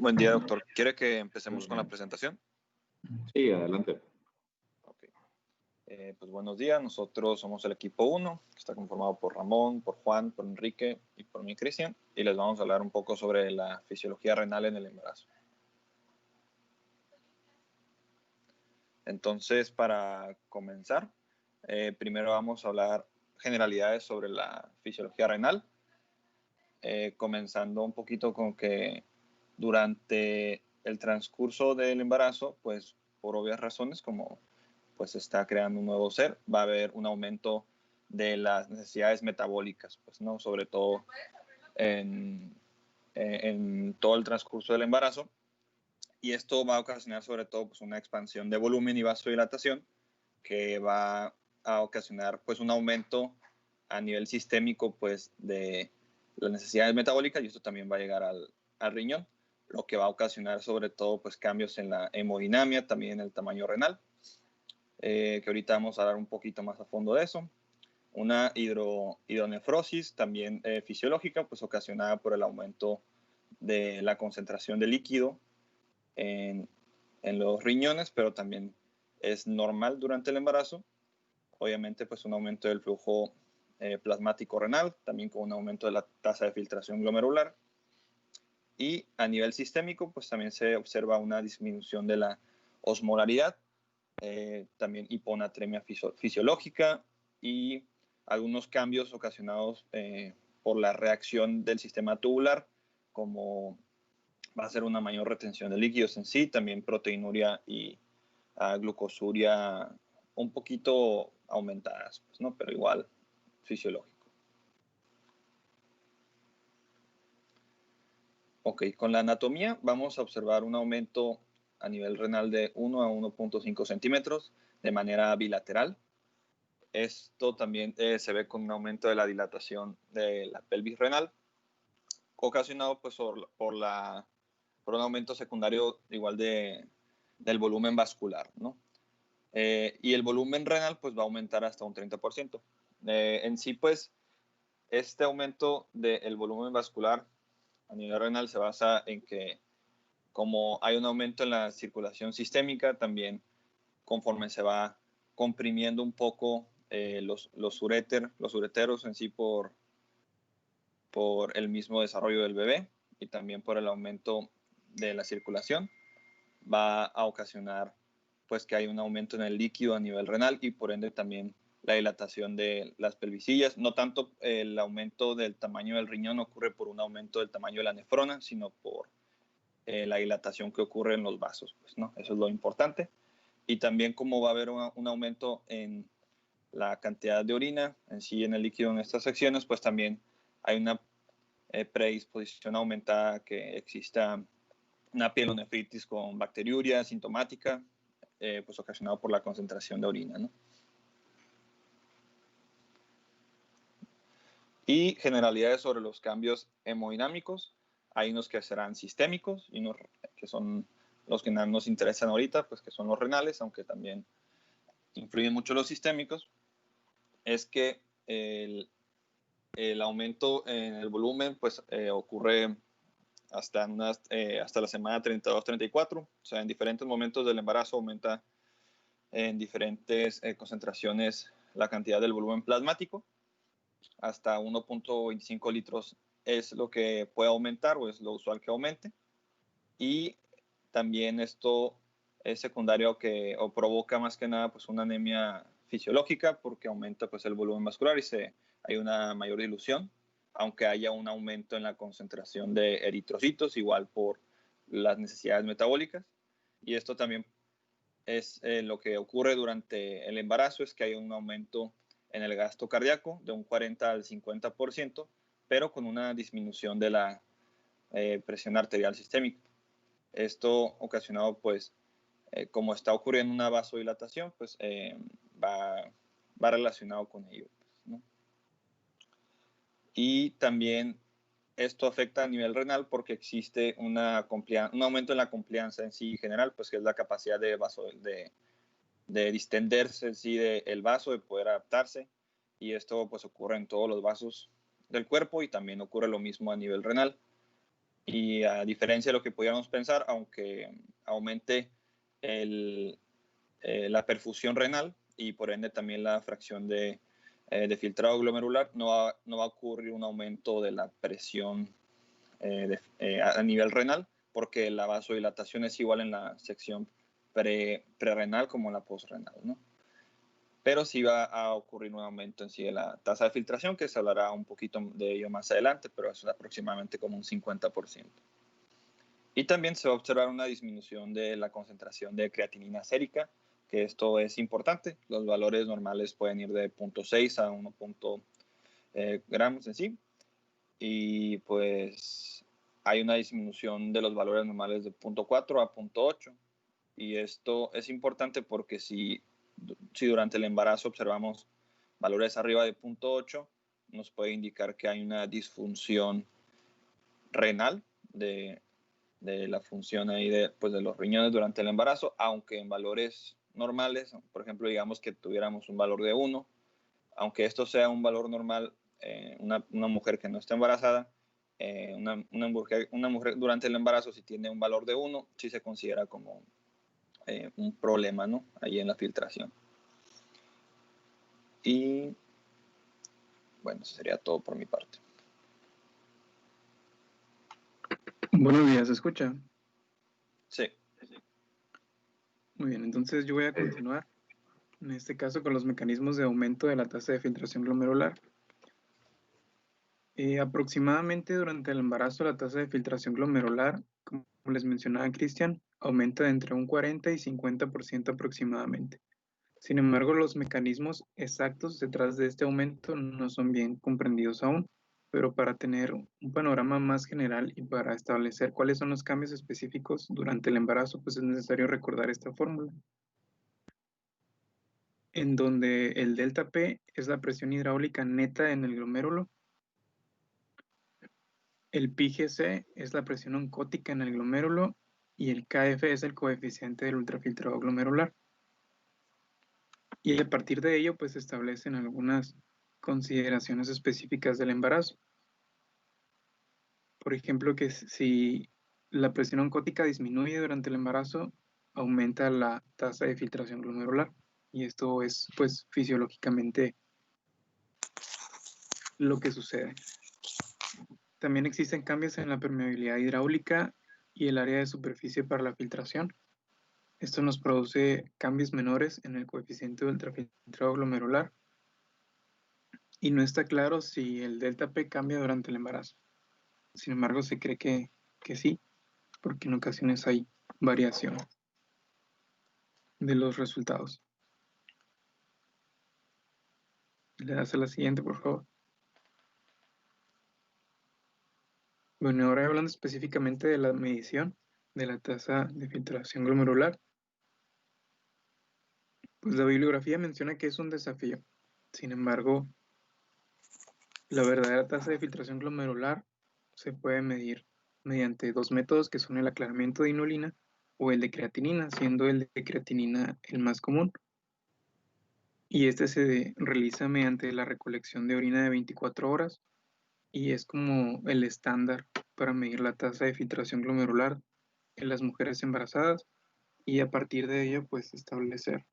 Buen día, doctor. ¿Quiere que empecemos con la presentación? Sí, adelante. Ok. Pues buenos días. Nosotros somos el equipo 1, que está conformado por Ramón, por Juan, por Enrique y por mí, Cristian. Y les vamos a hablar un poco sobre la fisiología renal en el embarazo. Entonces, para comenzar, primero vamos a hablar generalidades sobre la fisiología renal. Comenzando un poquito con que durante el transcurso del embarazo, pues por obvias razones, como pues se está creando un nuevo ser, va a haber un aumento de las necesidades metabólicas, pues no, sobre todo en todo el transcurso del embarazo, y esto va a ocasionar sobre todo pues una expansión de volumen y vasodilatación que va a ocasionar pues un aumento a nivel sistémico pues de las necesidades metabólicas, y esto también va a llegar al riñón, lo que va a ocasionar sobre todo pues cambios en la hemodinamia, también en el tamaño renal, que ahorita vamos a hablar un poquito más a fondo de eso. Una hidronefrosis también fisiológica, pues ocasionada por el aumento de la concentración de líquido en los riñones, pero también es normal durante el embarazo. Obviamente pues un aumento del flujo plasmático renal, también con un aumento de la tasa de filtración glomerular. Y a nivel sistémico pues también se observa una disminución de la osmolaridad, también hiponatremia fisiológica y algunos cambios ocasionados por la reacción del sistema tubular, como va a ser una mayor retención de líquidos en sí, también proteinuria y glucosuria un poquito aumentadas, pues, ¿no? Pero igual fisiológico. Ok, con la anatomía vamos a observar un aumento a nivel renal de 1 a 1.5 centímetros de manera bilateral. Esto también se ve con un aumento de la dilatación de la pelvis renal, ocasionado pues por un aumento secundario igual del volumen vascular, ¿no? Y el volumen renal pues va a aumentar hasta un 30%. En sí pues este aumento del volumen vascular a nivel renal se basa en que como hay un aumento en la circulación sistémica, también conforme se va comprimiendo un poco los ureteros en sí por el mismo desarrollo del bebé y también por el aumento de la circulación, va a ocasionar pues que hay un aumento en el líquido a nivel renal y por ende también la dilatación de las pelvisillas. No tanto el aumento del tamaño del riñón ocurre por un aumento del tamaño de la nefrona, sino por la dilatación que ocurre en los vasos, pues, ¿no? Eso es lo importante. Y también como va a haber un aumento en la cantidad de orina en sí en el líquido en estas secciones, pues también hay una predisposición aumentada que exista una pielonefritis con bacteriuria sintomática, pues ocasionado por la concentración de orina, ¿no? Y generalidades sobre los cambios hemodinámicos. Hay unos que serán sistémicos y unos que son los que nos interesan ahorita, pues que son los renales, aunque también influyen mucho los sistémicos. Es que el aumento en el volumen pues ocurre hasta la semana 32-34, o sea, en diferentes momentos del embarazo aumenta en diferentes concentraciones la cantidad del volumen plasmático, hasta 1.25 litros es lo que puede aumentar o es lo usual que aumente, y también esto es secundario o provoca más que nada pues una anemia fisiológica porque aumenta pues el volumen vascular y hay una mayor dilución, aunque haya un aumento en la concentración de eritrocitos, igual por las necesidades metabólicas. Y esto también es lo que ocurre durante el embarazo, es que hay un aumento en el gasto cardíaco de un 40 al 50%, pero con una disminución de la presión arterial sistémica. Esto ocasionado, pues, como está ocurriendo una vasodilatación, pues va relacionado con ello, pues, ¿no? Y también esto afecta a nivel renal porque existe un aumento en la complianza en sí general, pues que es la capacidad de distenderse en sí del vaso, de poder adaptarse, y esto pues ocurre en todos los vasos del cuerpo y también ocurre lo mismo a nivel renal. Y a diferencia de lo que podíamos pensar, aunque aumente la perfusión renal y por ende también la fracción de filtrado glomerular, no va a ocurrir un aumento de la presión a nivel renal, porque la vasodilatación es igual en la sección prerrenal como en la postrenal, ¿no? Pero sí va a ocurrir un aumento en sí de la tasa de filtración, que se hablará un poquito de ello más adelante, pero es aproximadamente como un 50%. Y también se va a observar una disminución de la concentración de creatinina sérica, que esto es importante. Los valores normales pueden ir de 0.6 a 1. Gramos en sí. Y pues hay una disminución de los valores normales de 0.4 a 0.8. Y esto es importante porque si durante el embarazo observamos valores arriba de 0.8, nos puede indicar que hay una disfunción renal de la función ahí pues de los riñones durante el embarazo, aunque en valores normales, por ejemplo, digamos que tuviéramos un valor de 1, aunque esto sea un valor normal, una mujer que no está embarazada, una mujer durante el embarazo, si tiene un valor de 1, sí se considera como un problema, ¿no? Ahí en la filtración. Y bueno, eso sería todo por mi parte. Buenos días, ¿se escucha? Sí. Muy bien, entonces yo voy a continuar, en este caso con los mecanismos de aumento de la tasa de filtración glomerular. Aproximadamente durante el embarazo la tasa de filtración glomerular, como les mencionaba Cristian, aumenta de entre un 40 y 50% aproximadamente. Sin embargo, los mecanismos exactos detrás de este aumento no son bien comprendidos aún, pero para tener un panorama más general y para establecer cuáles son los cambios específicos durante el embarazo, pues es necesario recordar esta fórmula, en donde el delta P es la presión hidráulica neta en el glomérulo, el pi-Gc es la presión oncótica en el glomérulo y el Kf es el coeficiente del ultrafiltrado glomerular. Y a partir de ello, pues se establecen algunas consideraciones específicas del embarazo. Por ejemplo, que si la presión oncótica disminuye durante el embarazo, aumenta la tasa de filtración glomerular. Y esto es, pues, fisiológicamente lo que sucede. También existen cambios en la permeabilidad hidráulica y el área de superficie para la filtración. Esto nos produce cambios menores en el coeficiente de ultrafiltrado glomerular y no está claro si el delta P cambia durante el embarazo. Sin embargo, se cree que sí, porque en ocasiones hay variación de los resultados. Le das a la siguiente, por favor. Bueno, ahora hablando específicamente de la medición de la tasa de filtración glomerular, pues la bibliografía menciona que es un desafío. Sin embargo, la verdadera tasa de filtración glomerular se puede medir mediante dos métodos que son el aclaramiento de inulina o el de creatinina, siendo el de creatinina el más común. Y este se realiza mediante la recolección de orina de 24 horas y es como el estándar para medir la tasa de filtración glomerular en las mujeres embarazadas y a partir de ello pues establecer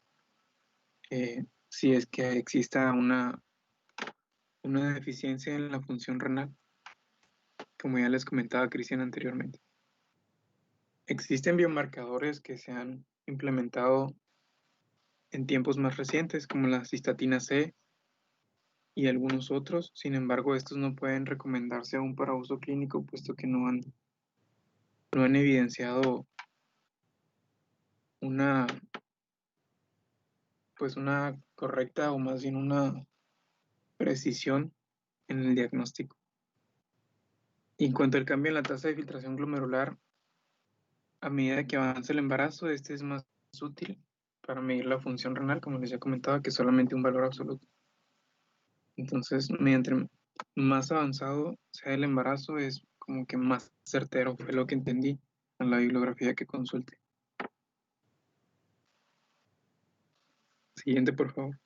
si es que exista una deficiencia en la función renal, como ya les comentaba Cristian anteriormente. Existen biomarcadores que se han implementado en tiempos más recientes, como la cistatina C y algunos otros. Sin embargo, estos no pueden recomendarse aún para uso clínico, puesto que no han evidenciado una correcta o más bien una precisión en el diagnóstico. Y en cuanto al cambio en la tasa de filtración glomerular, a medida que avanza el embarazo, este es más útil para medir la función renal, como les ya comentaba, que solamente un valor absoluto. Entonces, mediante más avanzado sea el embarazo, es como que más certero, fue lo que entendí en la bibliografía que consulte. Siguiente, por favor.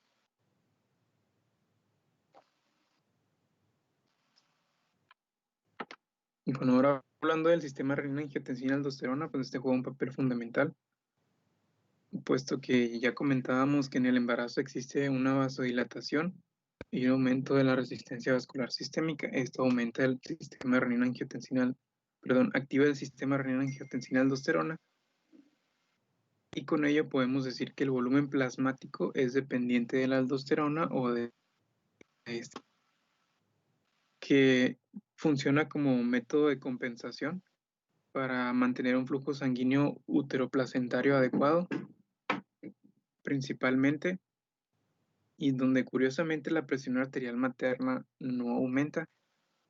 Y bueno, ahora Hablando del sistema renina-angiotensina-aldosterona, pues este juega un papel fundamental, puesto que ya comentábamos que en el embarazo existe una vasodilatación y un aumento de la resistencia vascular sistémica. Esto aumenta el sistema renina-angiotensina, activa el sistema renina-angiotensina-aldosterona, y con ello podemos decir que el volumen plasmático es dependiente de la aldosterona o de este, que funciona como método de compensación para mantener un flujo sanguíneo uteroplacentario adecuado, principalmente, y donde curiosamente la presión arterial materna no aumenta,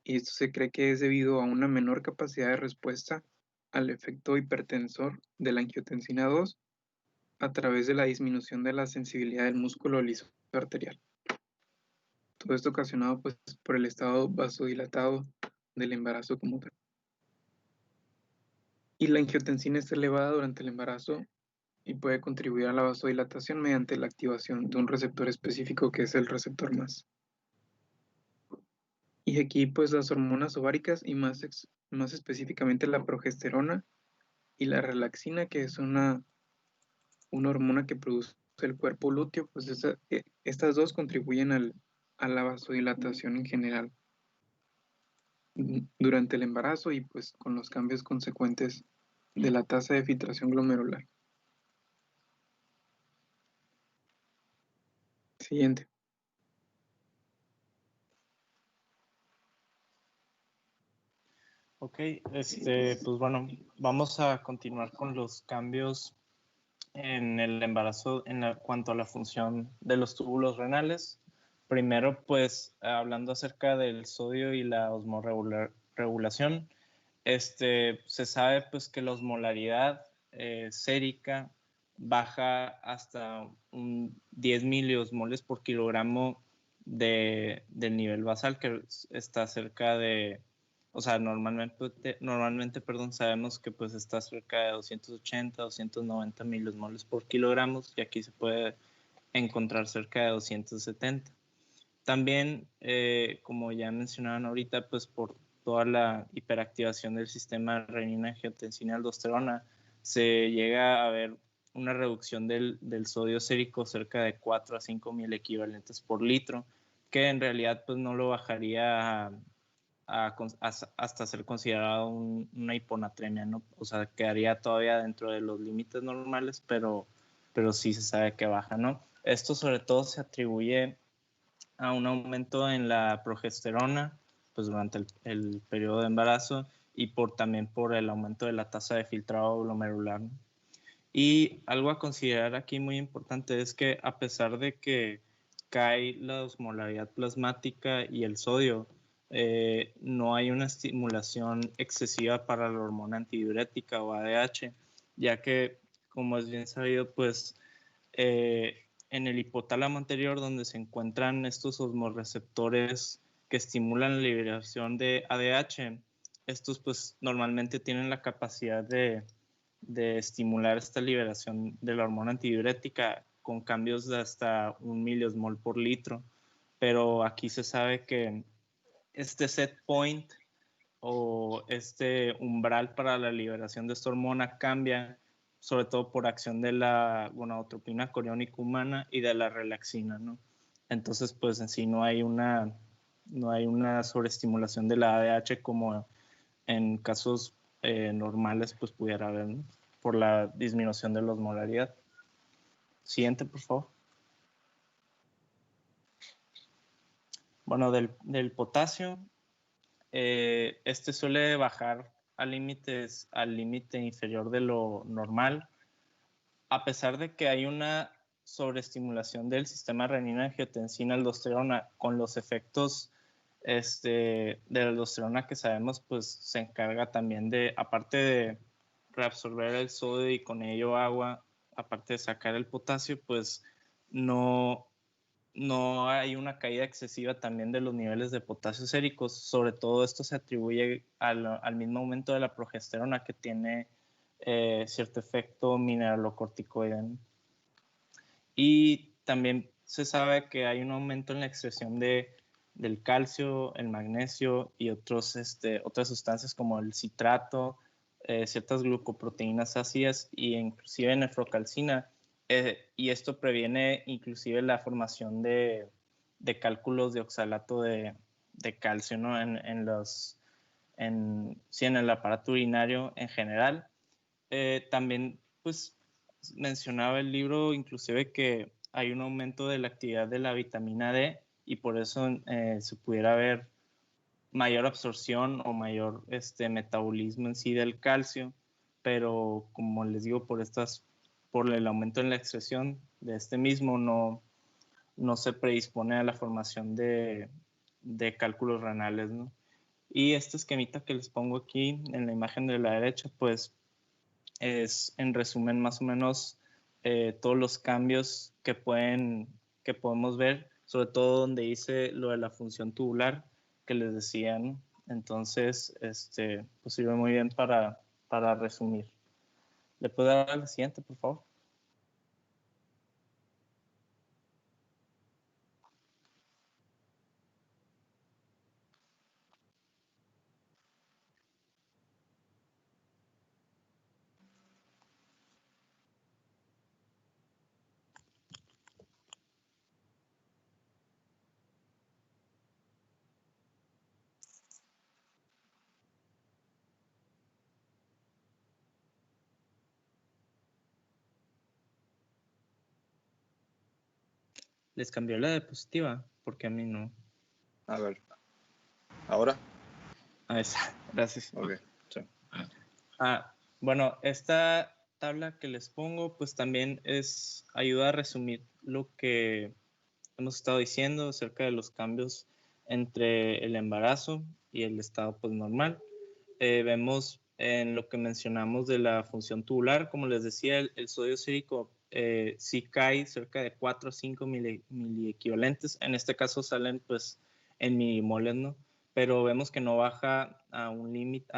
y esto se cree que es debido a una menor capacidad de respuesta al efecto hipertensor de la angiotensina 2 a través de la disminución de la sensibilidad del músculo liso arterial. Todo esto ocasionado pues por el estado vasodilatado del embarazo como tal. Y la angiotensina está elevada durante el embarazo y puede contribuir a la vasodilatación mediante la activación de un receptor específico que es el receptor MAS. Y aquí pues las hormonas ováricas y más específicamente la progesterona y la relaxina, que es una hormona que produce el cuerpo lúteo, pues estas dos contribuyen a la vasodilatación en general durante el embarazo y pues con los cambios consecuentes de la tasa de filtración glomerular. Siguiente. Ok, pues bueno, vamos a continuar con los cambios en el embarazo cuanto a la función de los túbulos renales. Primero, pues, hablando acerca del sodio y la osmorregulación, se sabe pues que la osmolaridad sérica baja hasta un 10 miliosmoles por kilogramo del nivel basal, que está cerca de, o sea, normalmente sabemos que pues está cerca de 280, 290 miliosmoles por kilogramos, y aquí se puede encontrar cerca de 270. También, como ya mencionaban ahorita, pues por toda la hiperactivación del sistema renina-angiotensina-aldosterona, se llega a ver una reducción del sodio sérico cerca de 4 a 5 mil equivalentes por litro, que en realidad pues no lo bajaría hasta ser considerado una hiponatremia, ¿no? O sea, quedaría todavía dentro de los límites normales, pero sí se sabe que baja, ¿no? Esto sobre todo se atribuye a un aumento en la progesterona pues durante el periodo de embarazo y también por el aumento de la tasa de filtrado glomerular, ¿no? Y algo a considerar aquí muy importante es que a pesar de que cae la osmolaridad plasmática y el sodio, no hay una estimulación excesiva para la hormona antidiurética o ADH, ya que, como es bien sabido, pues en el hipotálamo anterior, donde se encuentran estos osmorreceptores que estimulan la liberación de ADH, estos pues normalmente tienen la capacidad de estimular esta liberación de la hormona antidiurética con cambios de hasta 1 miliosmol por litro, pero aquí se sabe que este set point o este umbral para la liberación de esta hormona cambia sobre todo por acción de la gonadotropina coriónica humana y de la relaxina, ¿no? Entonces, pues en sí no hay una sobreestimulación de la ADH como en casos normales pues pudiera haber, ¿no? Por la disminución de la osmolaridad. Siguiente, por favor. Bueno, del potasio, suele bajar al límite inferior de lo normal, a pesar de que hay una sobreestimulación del sistema renina-angiotensina-aldosterona con los efectos de la aldosterona que sabemos, pues se encarga también de, aparte de reabsorber el sodio y con ello agua, aparte de sacar el potasio, pues no hay una caída excesiva también de los niveles de potasio séricos. Sobre todo esto se atribuye al mismo aumento de la progesterona que tiene cierto efecto mineralocorticoide, ¿no? Y también se sabe que hay un aumento en la excreción de del calcio, el magnesio y otras sustancias como el citrato, ciertas glucoproteínas ácidas e inclusive nefrocalcina. Y esto previene inclusive la formación de cálculos de oxalato de calcio, ¿no? en el aparato urinario en general. También, pues, mencionaba el libro inclusive que hay un aumento de la actividad de la vitamina D y por eso se pudiera ver mayor absorción o mayor metabolismo en sí del calcio, pero como les digo, por el aumento en la excreción de este mismo, no se predispone a la formación de cálculos renales, ¿no? Y este esquemita que les pongo aquí en la imagen de la derecha, pues es en resumen más o menos todos los cambios que podemos ver, sobre todo donde hice lo de la función tubular que les decía, ¿no? Entonces, pues sirve muy bien para resumir. ¿Le puedo dar a la siguiente, por favor? ¿Les cambió la diapositiva? Porque a mí no. A ver. ¿Ahora? Esa. Gracias. Ok. Sí. Bueno, esta tabla que les pongo, pues también ayuda a resumir lo que hemos estado diciendo acerca de los cambios entre el embarazo y el estado pues normal. Vemos en lo que mencionamos de la función tubular, como les decía, el sodio sérico sí cae cerca de 4 o 5 miliequivalentes. En este caso salen pues en milimoles, ¿no? Pero vemos que no baja a un límite,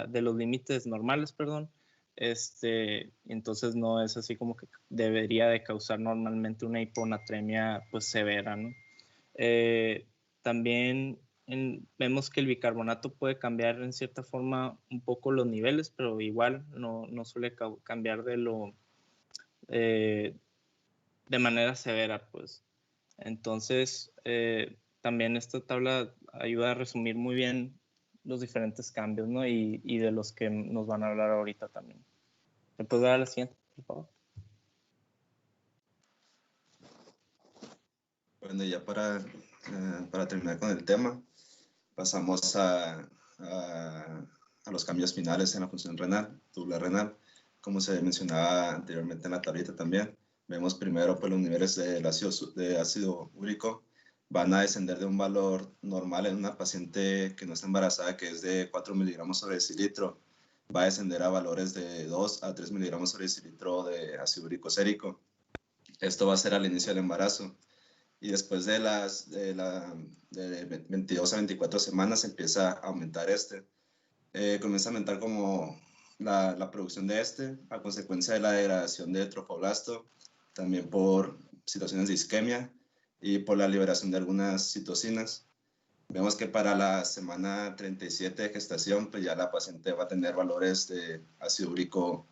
de los límites normales, perdón. Entonces no es así como que debería de causar normalmente una hiponatremia pues severa, ¿no? También vemos que el bicarbonato puede cambiar en cierta forma un poco los niveles, pero igual no suele cambiar de manera severa, pues. Entonces, también esta tabla ayuda a resumir muy bien los diferentes cambios, ¿no? Y de los que nos van a hablar ahorita también. ¿Me puedes dar a la siguiente, por favor? Bueno, ya para terminar con el tema, pasamos a los cambios finales en la función renal, tubular renal. Como se mencionaba anteriormente en la tablita también, vemos primero pues, los niveles de ácido úrico van a descender de un valor normal en una paciente que no está embarazada, que es de 4 miligramos sobre decilitro, va a descender a valores de 2 a 3 miligramos sobre decilitro de ácido úrico sérico. Esto va a ser al inicio del embarazo. Y después de 22 a 24 semanas empieza a aumentar comienza a aumentar como la producción de a consecuencia de la degradación de trofoblasto, también por situaciones de isquemia y por la liberación de algunas citocinas. Vemos que para la semana 37 de gestación, pues ya la paciente va a tener valores de ácido úrico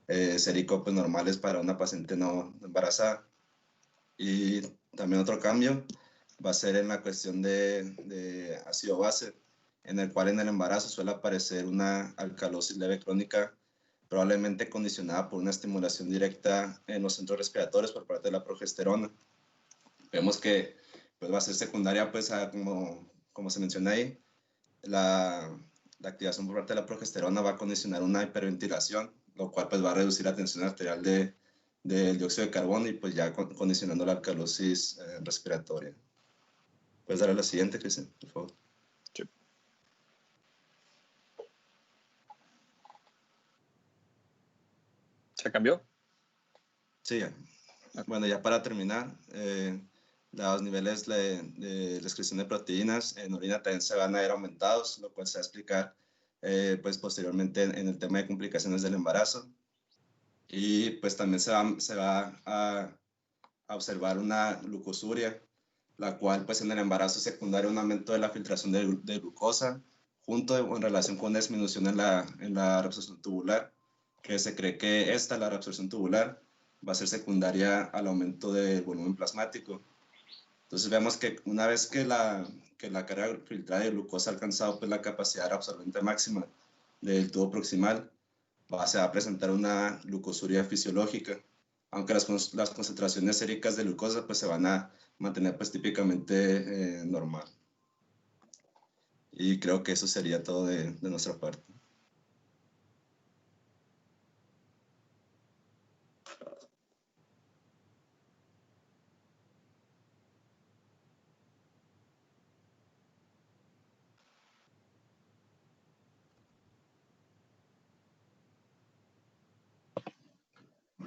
sérico pues normales para una paciente no embarazada. Y también otro cambio va a ser en la cuestión de ácido base, en el cual en el embarazo suele aparecer una alcalosis leve crónica, probablemente condicionada por una estimulación directa en los centros respiratorios por parte de la progesterona. Vemos que pues, va a ser secundaria, pues, como se menciona ahí, la activación por parte de la progesterona va a condicionar una hiperventilación, lo cual pues, va a reducir la tensión arterial del dióxido de carbono y pues ya condicionando la alcalosis respiratoria. ¿Puedes darle a la siguiente, Cristian, por favor? Sí. ¿Se cambió? Sí, ya. Bueno, ya para terminar, los niveles de excreción de proteínas en orina también se van a ver aumentados, lo cual se va a explicar pues posteriormente en el tema de complicaciones del embarazo. Y pues también se va a observar una glucosuria, la cual pues en el embarazo secundario un aumento de la filtración de glucosa, junto en relación con una disminución en la reabsorción tubular, que se cree que la reabsorción tubular, va a ser secundaria al aumento del volumen plasmático. Entonces vemos que una vez que la carga filtrada de glucosa ha alcanzado pues, la capacidad absorbente máxima del tubo proximal, se va a presentar una glucosuria fisiológica, aunque las concentraciones séricas de glucosa pues, se van a mantener pues, típicamente normal. Y creo que eso sería todo de nuestra parte.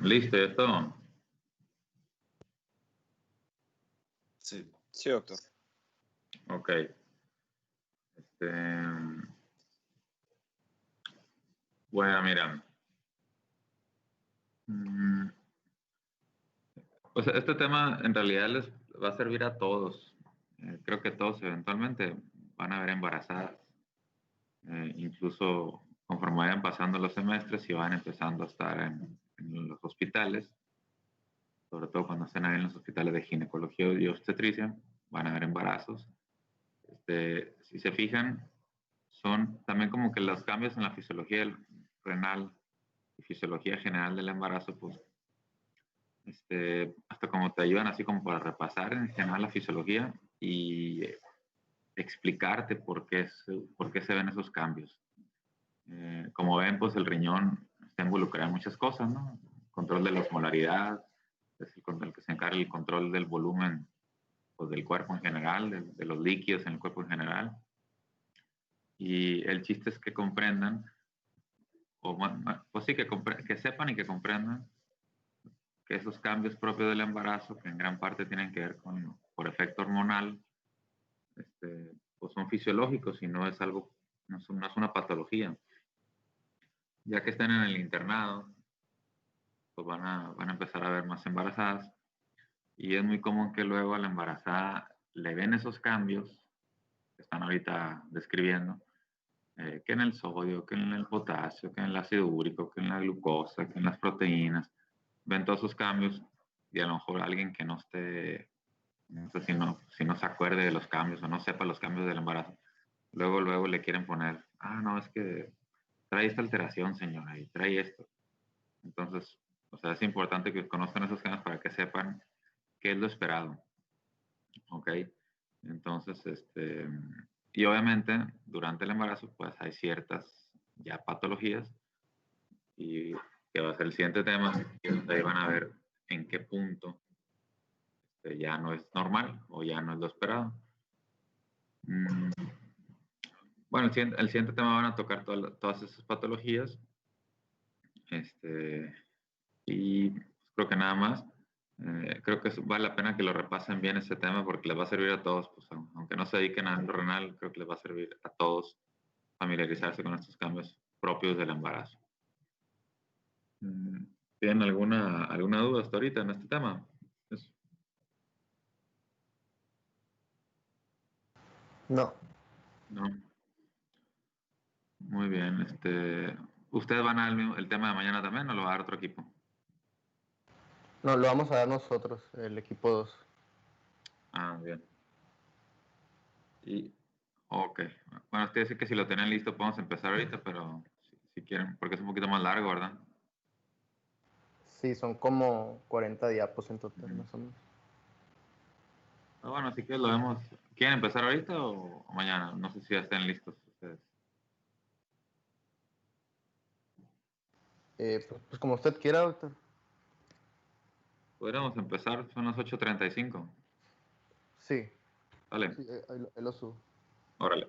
Listo, ¿ya todo? Sí. Sí, doctor. Ok. Bueno, mira. Pues este tema en realidad les va a servir a todos. Creo que todos eventualmente van a ver embarazadas. Incluso conforme vayan pasando los semestres y van empezando a estar en los hospitales, sobre todo cuando estén ahí en los hospitales de ginecología y obstetricia, van a haber embarazos. Si se fijan, son también como que los cambios en la fisiología renal y fisiología general del embarazo, pues, hasta como te ayudan así como para repasar en general la fisiología y explicarte por qué se ven esos cambios. Como ven, pues el riñón está involucrado en muchas cosas, ¿no? Control de la osmolaridad, es el que se encarga el control del volumen pues, del cuerpo en general, de los líquidos en el cuerpo en general. Y el chiste es que comprendan, o pues sí, que sepan y que comprendan que esos cambios propios del embarazo, que en gran parte tienen que ver por efecto hormonal, pues son fisiológicos y no es algo, no es una patología. Ya que estén en el internado, pues van a empezar a ver más embarazadas y es muy común que luego a la embarazada le ven esos cambios que están ahorita describiendo, que en el sodio, que en el potasio, que en el ácido úrico, que en la glucosa, que en las proteínas, ven todos esos cambios y a lo mejor alguien que no esté, no sé si no se acuerde de los cambios o no sepa los cambios del embarazo, luego le quieren poner, no, es que trae esta alteración, señora, y trae esto. Entonces, o sea, es importante que conozcan esos cambios para que sepan qué es lo esperado. ¿Ok? Entonces, y obviamente durante el embarazo, pues hay ciertas ya patologías y que va a ser el siguiente tema, y ahí van a ver en qué punto ya no es normal o ya no es lo esperado. Bueno, el siguiente tema van a tocar todas esas patologías. Y pues, creo que nada más. Creo que vale la pena que lo repasen bien ese tema porque les va a servir a todos, pues, aunque no se dediquen a lo renal, creo que les va a servir a todos familiarizarse con estos cambios propios del embarazo. ¿Tienen alguna duda hasta ahorita en este tema? No. No. Muy bien. ¿Ustedes van a dar el tema de mañana también o lo va a dar otro equipo? No, lo vamos a dar nosotros, el equipo 2. Bien. Ok. Bueno, usted dice que si lo tienen listo podemos empezar ahorita, pero si quieren, porque es un poquito más largo, ¿verdad? Sí, son como 40 diapos en total, más o menos. Bueno, así que lo vemos. ¿Quieren empezar ahorita o mañana? No sé si ya estén listos ustedes. Pues como usted quiera, doctor. Podríamos empezar, son las 8:35. Sí. Vale. Sí, ahí lo subo. Órale.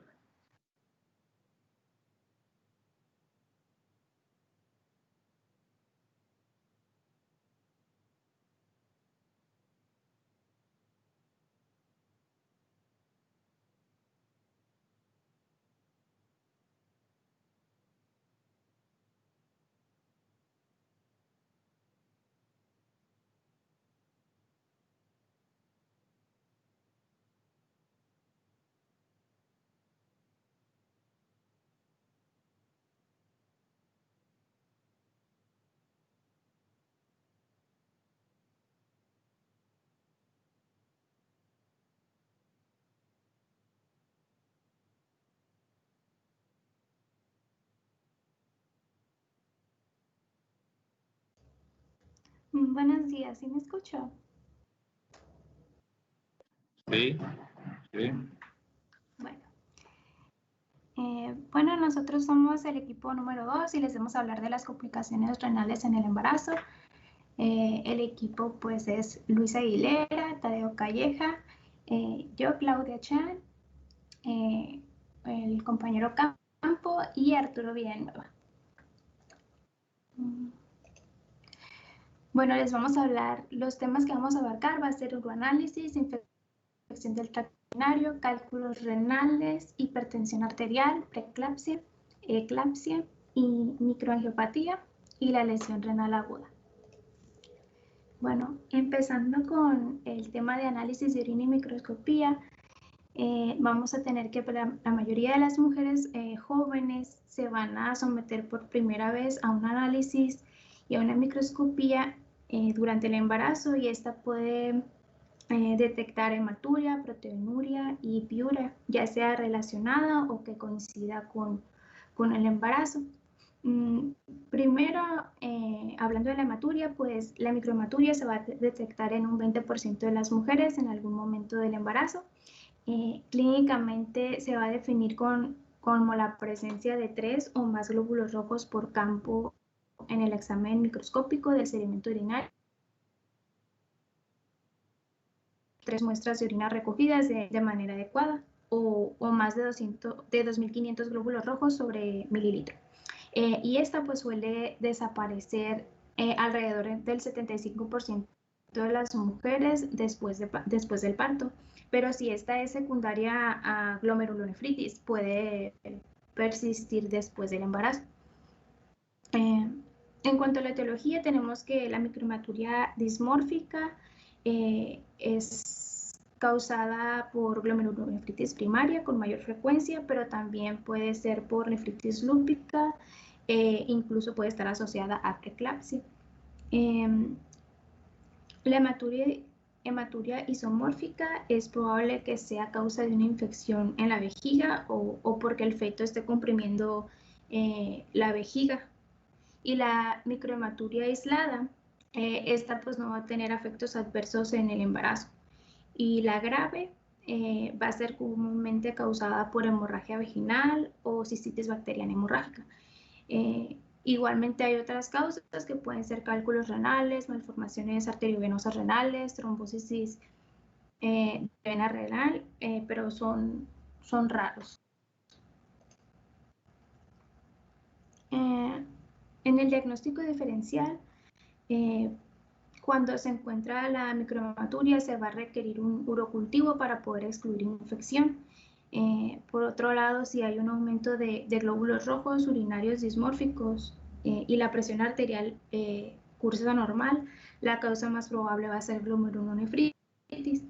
Buenos días, ¿sí me escucho? Sí, sí. Bueno, nosotros somos el equipo número 2 y les vamos a hablar de las complicaciones renales en el embarazo. El equipo pues es Luis Aguilera, Tadeo Calleja, yo, Claudia Chan, el compañero Campo y Arturo Villanueva. Bueno, les vamos a hablar, los temas que vamos a abarcar va a ser uroanálisis, infección del tracto urinario, cálculos renales, hipertensión arterial, preeclampsia, eclampsia y microangiopatía y la lesión renal aguda. Bueno, empezando con el tema de análisis de orina y microscopía, vamos a tener que la mayoría de las mujeres jóvenes se van a someter por primera vez a un análisis y a una microscopía durante el embarazo, y esta puede detectar hematuria, proteinuria y piuria, ya sea relacionada o que coincida con el embarazo. Primero, hablando de la hematuria, pues la microhematuria se va a detectar en un 20% de las mujeres en algún momento del embarazo. Clínicamente se va a definir como la presencia de 3 o más glóbulos rojos por campo en el examen microscópico del sedimento urinario. 3 muestras de orina recogidas de manera adecuada o más de 2.500 glóbulos rojos sobre mililitro. Y esta pues suele desaparecer alrededor del 75% de las mujeres después del parto, pero si esta es secundaria a glomerulonefritis, puede persistir después del embarazo. En cuanto a la etiología, tenemos que la microhematuria dismórfica es causada por glomerulonefritis primaria con mayor frecuencia, pero también puede ser por nefritis lúpica, incluso puede estar asociada a preeclampsia. La hematuria isomórfica es probable que sea a causa de una infección en la vejiga o porque el feto esté comprimiendo la vejiga. Y la microhematuria aislada, esta pues no va a tener efectos adversos en el embarazo. Y la grave va a ser comúnmente causada por hemorragia vaginal o cistitis bacteriana hemorrágica. Igualmente hay otras causas que pueden ser cálculos renales, malformaciones arteriovenosas renales, trombosis de vena renal, pero son raros. En el diagnóstico diferencial, cuando se encuentra la microhematuria, se va a requerir un urocultivo para poder excluir infección. Por otro lado, si hay un aumento de glóbulos rojos urinarios dismórficos y la presión arterial cursa normal, la causa más probable va a ser glomerulonefritis.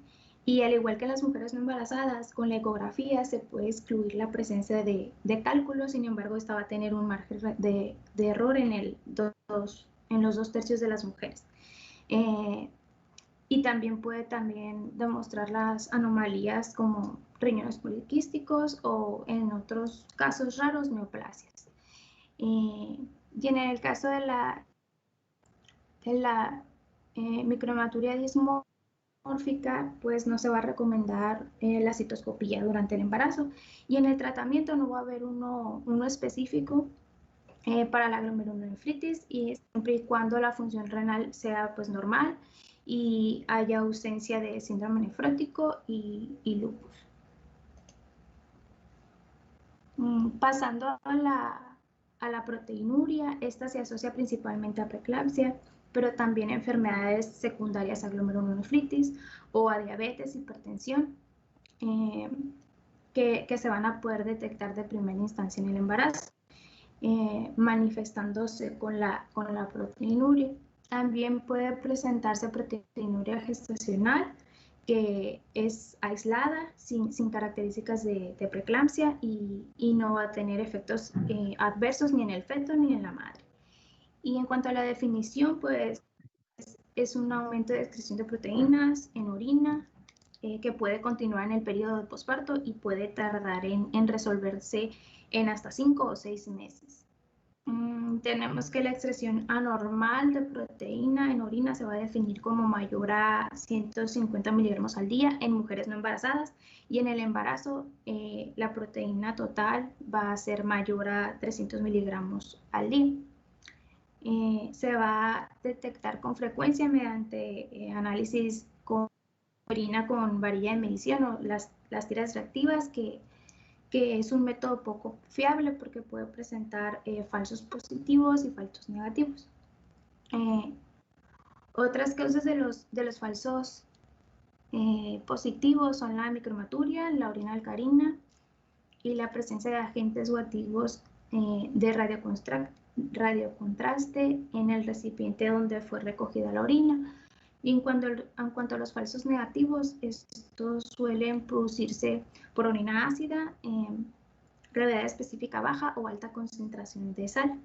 Y al igual que las mujeres no embarazadas, con la ecografía se puede excluir la presencia de cálculos, sin embargo, esta va a tener un margen de error en los 2/3 de las mujeres. Y también puede demostrar las anomalías como riñones poliquísticos o en otros casos raros neoplasias. Y en el caso de la microhematuria dismórfica, pues no se va a recomendar la citoscopía durante el embarazo, y en el tratamiento no va a haber uno específico para la glomerulonefritis, y siempre y cuando la función renal sea pues normal y haya ausencia de síndrome nefrótico y lupus. Pasando a la proteinuria, esta se asocia principalmente a preeclampsia, pero también a enfermedades secundarias a glomerulonefritis o a diabetes, hipertensión, que se van a poder detectar de primera instancia en el embarazo, manifestándose con la proteinuria. También puede presentarse proteinuria gestacional, que es aislada, sin características de preeclampsia y no va a tener efectos adversos ni en el feto ni en la madre. Y en cuanto a la definición, pues es un aumento de excreción de proteínas en orina que puede continuar en el periodo de posparto y puede tardar en resolverse en hasta 5 o 6 meses. Tenemos que la excreción anormal de proteína en orina se va a definir como mayor a 150 miligramos al día en mujeres no embarazadas, y en el embarazo la proteína total va a ser mayor a 300 miligramos al día. Se va a detectar con frecuencia mediante análisis con orina con varilla de medición o las tiras reactivas, que es un método poco fiable porque puede presentar falsos positivos y falsos negativos. Otras causas de los falsos positivos son la micromaturia, la orina alcalina y la presencia de agentes o activos de radiocontraste en el recipiente donde fue recogida la orina. Y en cuanto a los falsos negativos, estos suelen producirse por orina ácida, gravedad específica baja o alta concentración de sal.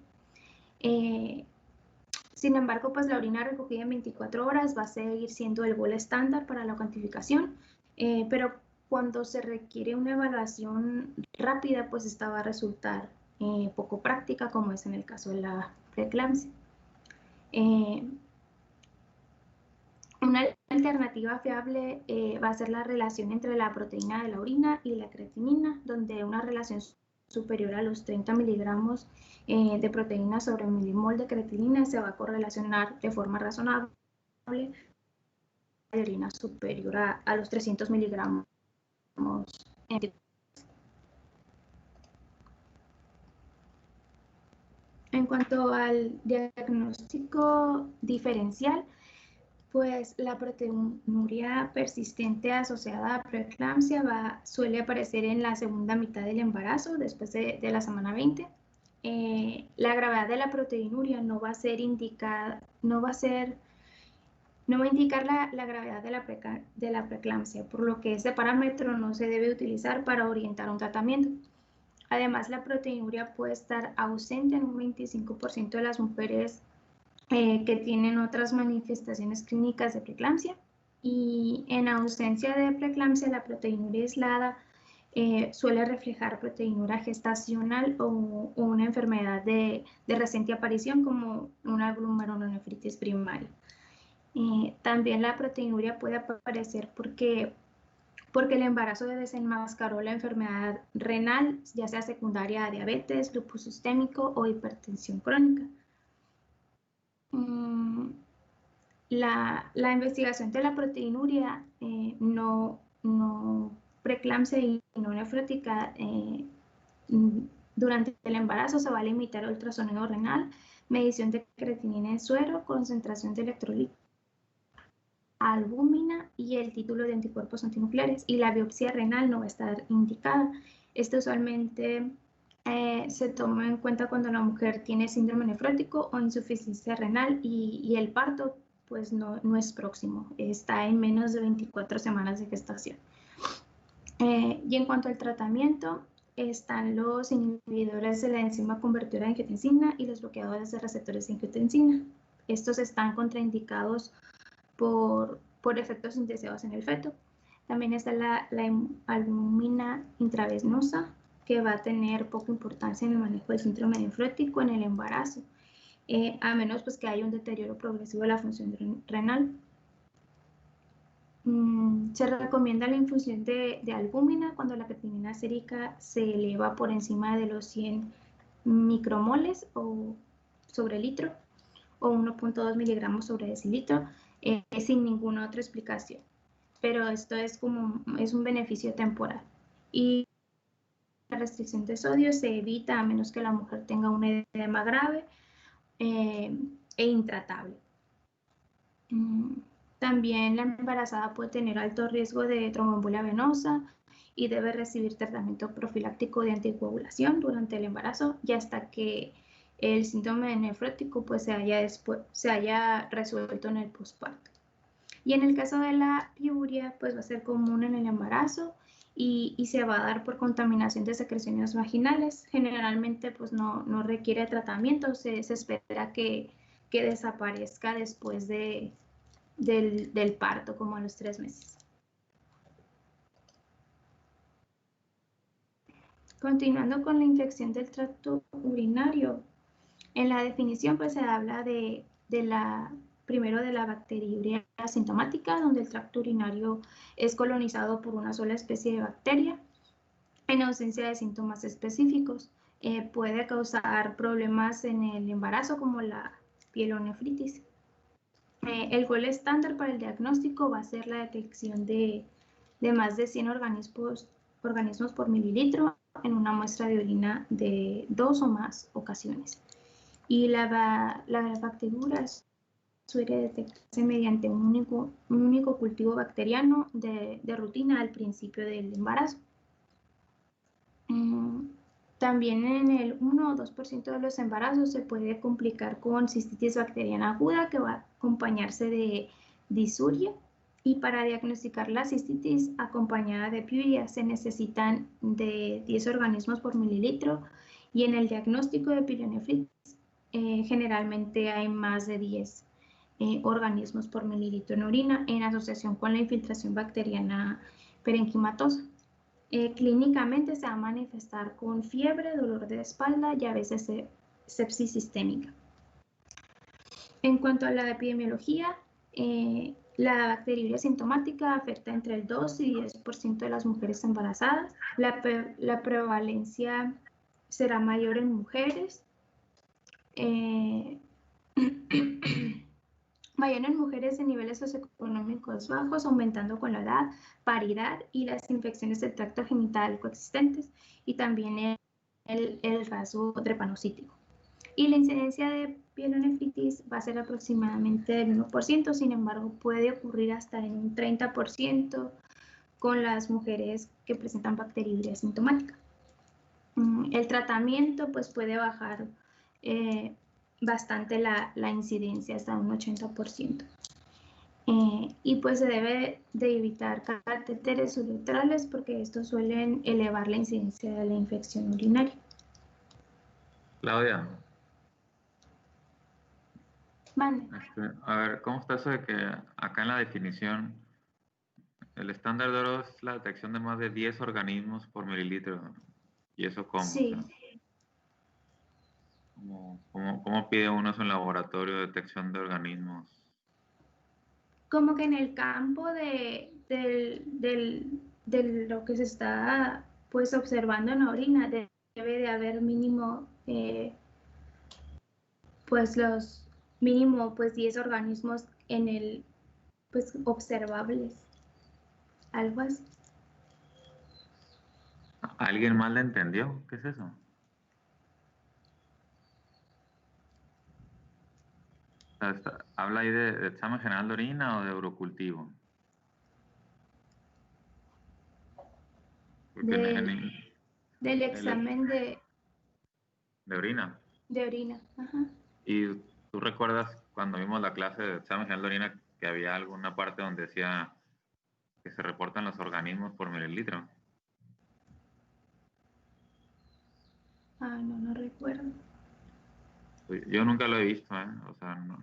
Sin embargo, pues la orina recogida en 24 horas va a seguir siendo el bol estándar para la cuantificación, pero cuando se requiere una evaluación rápida, pues esta va a resultar poco práctica, como es en el caso de la preeclampsia. Una alternativa fiable va a ser la relación entre la proteína de la orina y la creatinina, donde una relación superior a los 30 miligramos de proteína sobre milimol de creatinina se va a correlacionar de forma razonable de orina superior a los 300 miligramos. En cuanto al diagnóstico diferencial, pues la proteinuria persistente asociada a preeclampsia suele aparecer en la segunda mitad del embarazo, después de la semana 20. La gravedad de la proteinuria no va a indicar la gravedad de la preeclampsia, por lo que este parámetro no se debe utilizar para orientar un tratamiento. Además, la proteinuria puede estar ausente en un 25% de las mujeres que tienen otras manifestaciones clínicas de preeclampsia, y en ausencia de preeclampsia la proteinuria aislada suele reflejar proteinuria gestacional o una enfermedad de reciente aparición como una glomerulonefritis primaria. También la proteinuria puede aparecer porque el embarazo desenmascaró la enfermedad renal, ya sea secundaria a diabetes, lupus sistémico o hipertensión crónica. La investigación de la proteinuria no preeclampsia y no nefrótica durante el embarazo se va a limitar al ultrasonido renal, medición de creatinina en suero, concentración de electrolitos, albúmina y el título de anticuerpos antinucleares, y la biopsia renal no va a estar indicada. Esto usualmente se toma en cuenta cuando la mujer tiene síndrome nefrótico o insuficiencia renal y el parto pues no es próximo, está en menos de 24 semanas de gestación. Y en cuanto al tratamiento, están los inhibidores de la enzima convertidora de angiotensina y los bloqueadores de receptores de angiotensina. Estos están contraindicados por efectos indeseados en el feto. También está la albúmina intravenosa, que va a tener poca importancia en el manejo del síndrome nefrótico en el embarazo, a menos pues que haya un deterioro progresivo de la función renal. Se recomienda la infusión de albúmina cuando la creatinina sérica se eleva por encima de los 100 micromoles o sobre litro o 1.2 miligramos sobre decilitro, sin ninguna otra explicación. Pero esto es un beneficio temporal. Y la restricción de sodio se evita a menos que la mujer tenga un edema grave e intratable. También la embarazada puede tener alto riesgo de tromboembolia venosa y debe recibir tratamiento profiláctico de anticoagulación durante el embarazo y hasta que el síndrome nefrótico pues se haya resuelto en el posparto. Y en el caso de la piuria, pues va a ser común en el embarazo y se va a dar por contaminación de secreciones vaginales. Generalmente pues no requiere tratamiento, se espera que desaparezca después del parto, como a los 3 meses. Continuando con la infección del tracto urinario, En la definición pues se habla primero de la bacteriuria asintomática, donde el tracto urinario es colonizado por una sola especie de bacteria en ausencia de síntomas específicos. Puede causar problemas en el embarazo como la pielonefritis. El gol estándar para el diagnóstico va a ser la detección de más de 100 organismos por mililitro en una muestra de orina de 2 o más ocasiones. Y la bacteriuria suele detectarse mediante un único cultivo bacteriano de rutina al principio del embarazo. También en el 1 o 2% de los embarazos se puede complicar con cistitis bacteriana aguda que va a acompañarse de disuria. Y para diagnosticar la cistitis acompañada de piuria se necesitan de 10 organismos por mililitro, y en el diagnóstico de pielonefritis generalmente hay más de 10 organismos por mililitro en orina en asociación con la infiltración bacteriana parenquimatosa. Clínicamente se va a manifestar con fiebre, dolor de espalda y a veces sepsis sistémica. En cuanto a la epidemiología, la bacteriuria asintomática afecta entre el 2 y 10% de las mujeres embarazadas. La prevalencia será mayor en mujeres. Mayor en mujeres de niveles socioeconómicos bajos, aumentando con la edad, paridad y las infecciones del tracto genital coexistentes, y también el rasgo drepanocítico. Y la incidencia de pielonefritis va a ser aproximadamente del 1%, sin embargo puede ocurrir hasta en un 30% con las mujeres que presentan bacteriuria asintomática. El tratamiento pues puede bajar bastante la incidencia, hasta un 80%. Y pues se debe de evitar catéteres uretrales porque estos suelen elevar la incidencia de la infección urinaria. Claudia. Mande. A ver, ¿cómo está eso de que acá en la definición el estándar de oro es la detección de más de 10 organismos por mililitro? ¿Y eso cómo? Sí. O sea, ¿cómo pide uno eso en laboratorio de detección de organismos? Como que en el campo de lo que se está pues observando en la orina debe de haber mínimo pues los mínimo pues 10 organismos en el pues observables, algo así. ¿Alguien más le entendió? ¿Qué es eso? O sea, ¿habla ahí de examen general de orina o de urocultivo? Porque Del examen de orina. De orina, ajá. ¿Y tú recuerdas cuando vimos la clase de examen general de orina que había alguna parte donde decía que se reportan los organismos por mililitro? No recuerdo. Yo nunca lo he visto, ¿eh? O sea, no.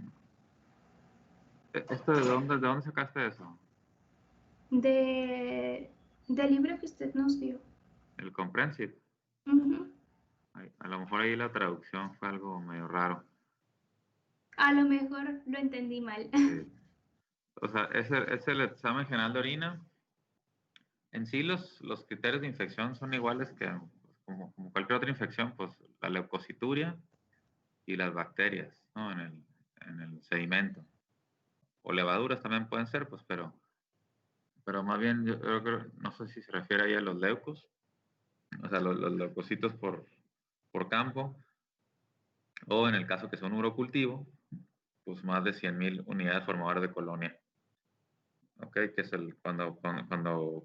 ¿Esto de dónde sacaste eso? Del libro que usted nos dio. El Comprehensive. Uh-huh. A lo mejor ahí la traducción fue algo medio raro. A lo mejor lo entendí mal. Sí. O sea, es el examen general de orina. En sí los criterios de infección son iguales que como cualquier otra infección, pues la leucocituria y las bacterias, ¿no? en el sedimento. O levaduras también pueden ser, pues, pero más bien yo creo, no sé si se refiere ahí a los leucos, o sea, los leucocitos por campo, o en el caso que son urocultivo, pues más de 100.000 unidades formadoras de colonia. ¿Ok? Que es cuando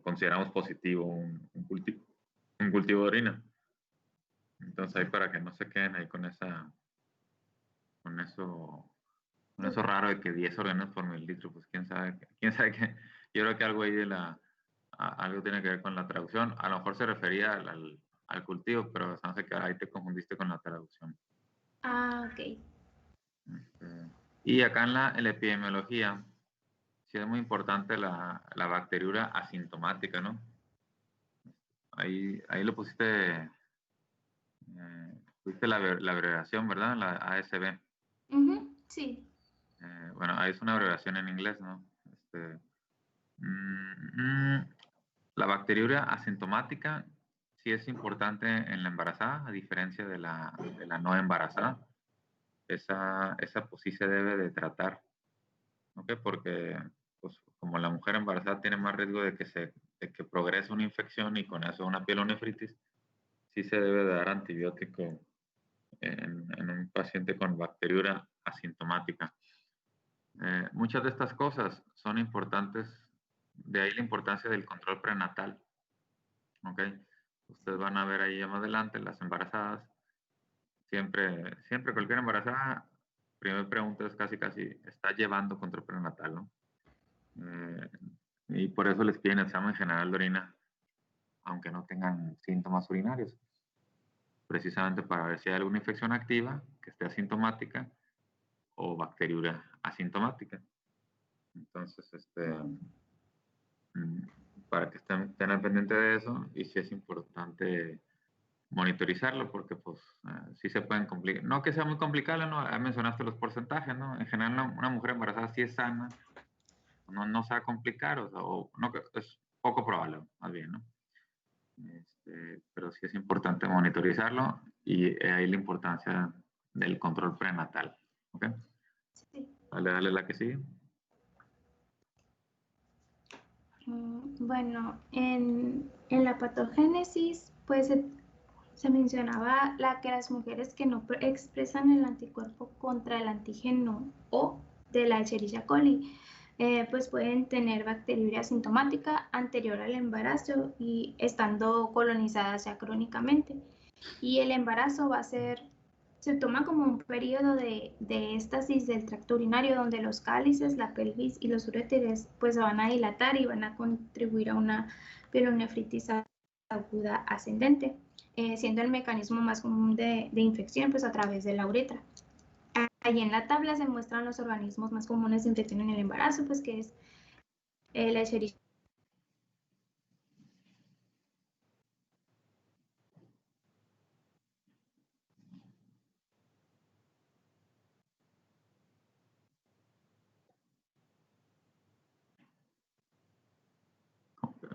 consideramos positivo un cultivo de orina. Entonces ahí para que no se queden ahí con eso raro de que 10 organismos por mililitro, pues quién sabe qué. Yo creo que algo ahí algo tiene que ver con la traducción. A lo mejor se refería al cultivo, pero no sé qué, ahí te confundiste con la traducción. Ok. Y acá en la epidemiología, sí es muy importante la bacteriuria asintomática, ¿no? Ahí lo pusiste Viste la abreviación, ¿verdad? La ASB. Sí. Bueno, ahí es una abreviación en inglés, ¿no? La bacteriuria asintomática sí es importante en la embarazada, a diferencia de la no embarazada. Esa pues sí se debe de tratar, ¿ok? Porque pues, como la mujer embarazada tiene más riesgo de que progrese una infección y con eso una pielonefritis, sí se debe de dar antibiótico en un paciente con bacteriuria asintomática. Muchas de estas cosas son importantes, de ahí la importancia del control prenatal. ¿Ok? Ustedes van a ver ahí más adelante las embarazadas. Siempre cualquier embarazada, primera pregunta es casi, ¿está llevando control prenatal, no? Y por eso les piden examen general de orina, aunque no tengan síntomas urinarios. Precisamente para ver si hay alguna infección activa que esté asintomática o bacteriuria asintomática. Entonces, para que estén al pendiente de eso, y sí es importante monitorizarlo porque pues sí se pueden complicar. No que sea muy complicado, ¿no? Mencionaste los porcentajes, ¿no? En general una mujer embarazada si es sana, no se va a complicar, o no, es poco probable, más bien, ¿no? Pero sí es importante monitorizarlo y ahí la importancia del control prenatal, ¿ok? Sí. Dale la que sigue. Bueno, en la patogénesis, pues se mencionaba que las mujeres que no expresan el anticuerpo contra el antígeno O de la Escherichia coli, pues pueden tener bacteriuria asintomática anterior al embarazo y estando colonizadas ya crónicamente. Y el embarazo se toma como un periodo de éstasis del tracto urinario donde los cálices, la pelvis y los uréteres pues se van a dilatar y van a contribuir a una pielonefritis aguda ascendente, siendo el mecanismo más común de infección pues a través de la uretra. Allí en la tabla se muestran los organismos más comunes de infección en el embarazo, pues que es la Escherichia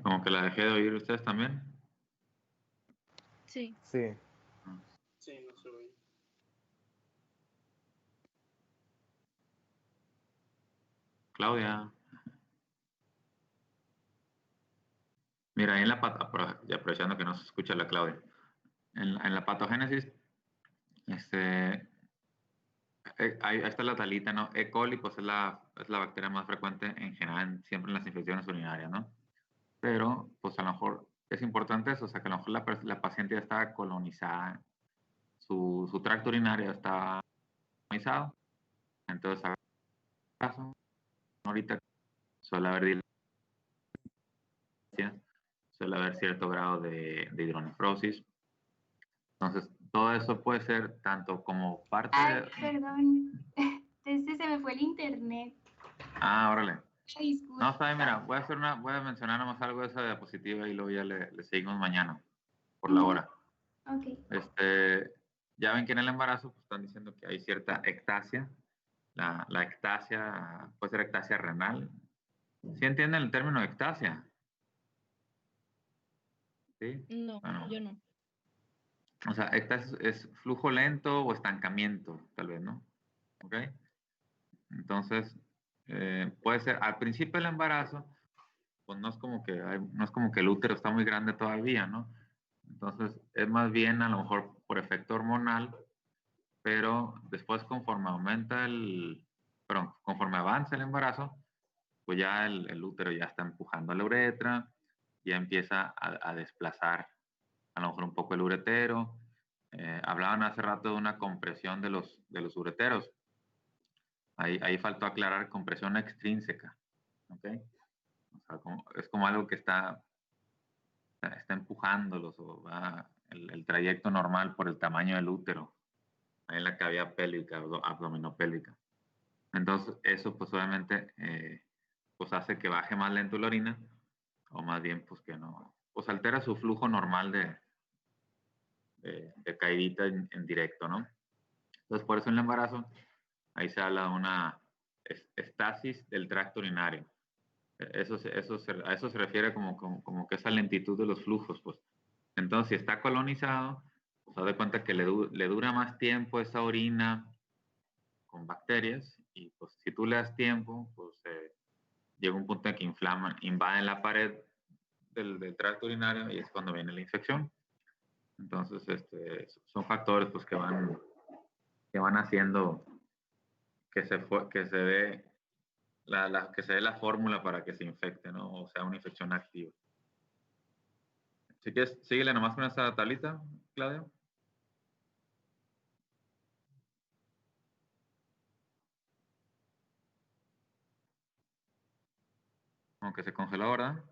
Como que la dejé de oír ustedes también. Sí. Sí. Sí, no se oye. Claudia. Mira, ahí en aprovechando que no se escucha la Claudia, en la patogénesis, ahí está la talita, ¿no? E. coli, pues es la bacteria más frecuente en general, siempre en las infecciones urinarias, ¿no? Pero, pues a lo mejor es importante eso, o sea, que a lo mejor la paciente ya está colonizada, su tracto urinario está colonizado, entonces, caso, ahorita suele haber suele haber cierto grado de hidronefrosis. Entonces, todo eso puede ser tanto como parte Ay, perdón. Se me fue el internet. Ah, órale. Disculpa. No, está bien, mira, voy a mencionar nomás algo de esa diapositiva y luego ya le seguimos mañana, por la hora. Ok. Ya ven que en el embarazo pues, están diciendo que hay cierta ectasia. La ectasia puede ser ectasia renal. ¿Sí entienden el término ectasia? ¿Sí? No, Bueno, yo no. o sea, ectasia es flujo lento o estancamiento, tal vez, ¿no? ¿Ok? Entonces, puede ser al principio del embarazo, pues no es como que el útero está muy grande todavía, ¿no? Entonces, es más bien a lo mejor por efecto hormonal, pero después conforme conforme avanza el embarazo, pues ya el útero ya está empujando a la uretra, ya empieza a desplazar a lo mejor un poco el uretero. Hablaban hace rato de una compresión de los ureteros. Ahí faltó aclarar compresión extrínseca, ¿ok? O sea, es como algo que está empujándolos o va el trayecto normal por el tamaño del útero, en la cavidad pélvica o abdominopélvica. Entonces, eso pues obviamente pues hace que baje más lento la orina, o más bien pues que no, pues altera su flujo normal de caidita en directo, ¿no? Entonces, por eso en el embarazo, ahí se habla de una estasis del tracto urinario. A eso se refiere como que esa lentitud de los flujos, pues. Entonces, si está colonizado, pues haz de cuenta que le dura más tiempo esa orina con bacterias, y pues si tú le das tiempo, pues llega un punto en que invaden la pared del tracto urinario y es cuando viene la infección. Entonces, son factores pues que van haciendo que se dé la fórmula para que se infecte, ¿no? O sea, una infección activa. Si quieres, síguele nomás con esta tablita, Claudio. Aunque se congeló ahora.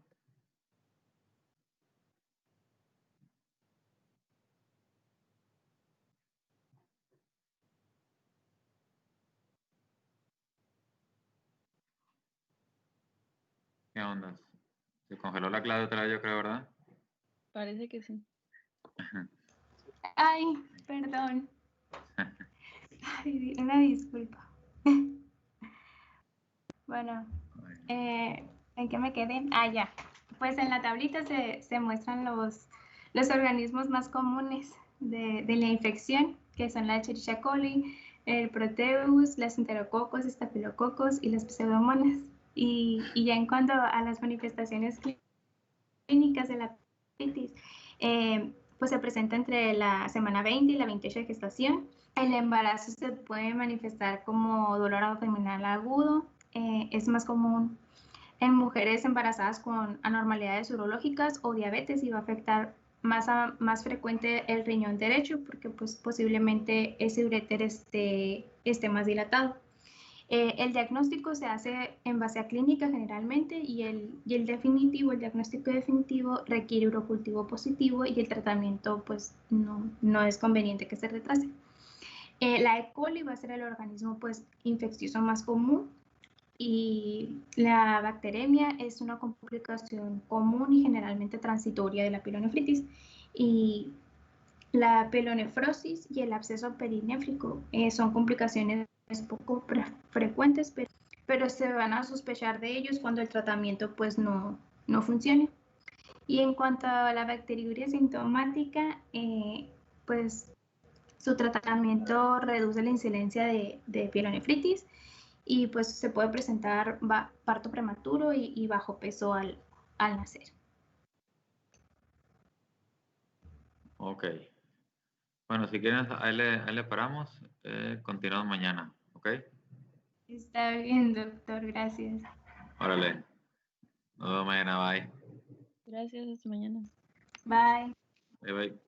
¿Qué onda? Se congeló la Claudia otra vez, yo creo, ¿verdad? Parece que sí. Ay, perdón. Ay, una disculpa. Bueno, ¿en qué me quedé? Ah, ya. Pues en la tablita se muestran los organismos más comunes de la infección, que son la Escherichia coli, el Proteus, las enterococos, estafilococos y las pseudomonas. Y ya en cuanto a las manifestaciones clínicas de la hepatitis, pues se presenta entre la semana 20 y la 28 de gestación. El embarazo se puede manifestar como dolor abdominal agudo. Es más común en mujeres embarazadas con anormalidades urológicas o diabetes, y va a afectar más frecuente el riñón derecho, porque pues posiblemente ese uréter esté más dilatado. El diagnóstico se hace en base a clínica generalmente, y el diagnóstico definitivo requiere urocultivo positivo, y el tratamiento pues no es conveniente que se retrase. La E. coli va a ser el organismo pues infeccioso más común, y la bacteremia es una complicación común y generalmente transitoria de la pielonefritis, y la pielonefrosis y el absceso perinéfrico son complicaciones poco frecuentes, pero se van a sospechar de ellos cuando el tratamiento pues no funcione. Y en cuanto a la bacteriuria sintomática, pues su tratamiento reduce la incidencia de pielonefritis, y pues se puede presentar parto prematuro y bajo peso al nacer. Ok. Bueno, si quieren, ahí le paramos. Continuamos mañana, ¿ok? Está bien, doctor, gracias. Órale. Nos vemos mañana, bye. Gracias, hasta mañana. Bye. Bye, bye.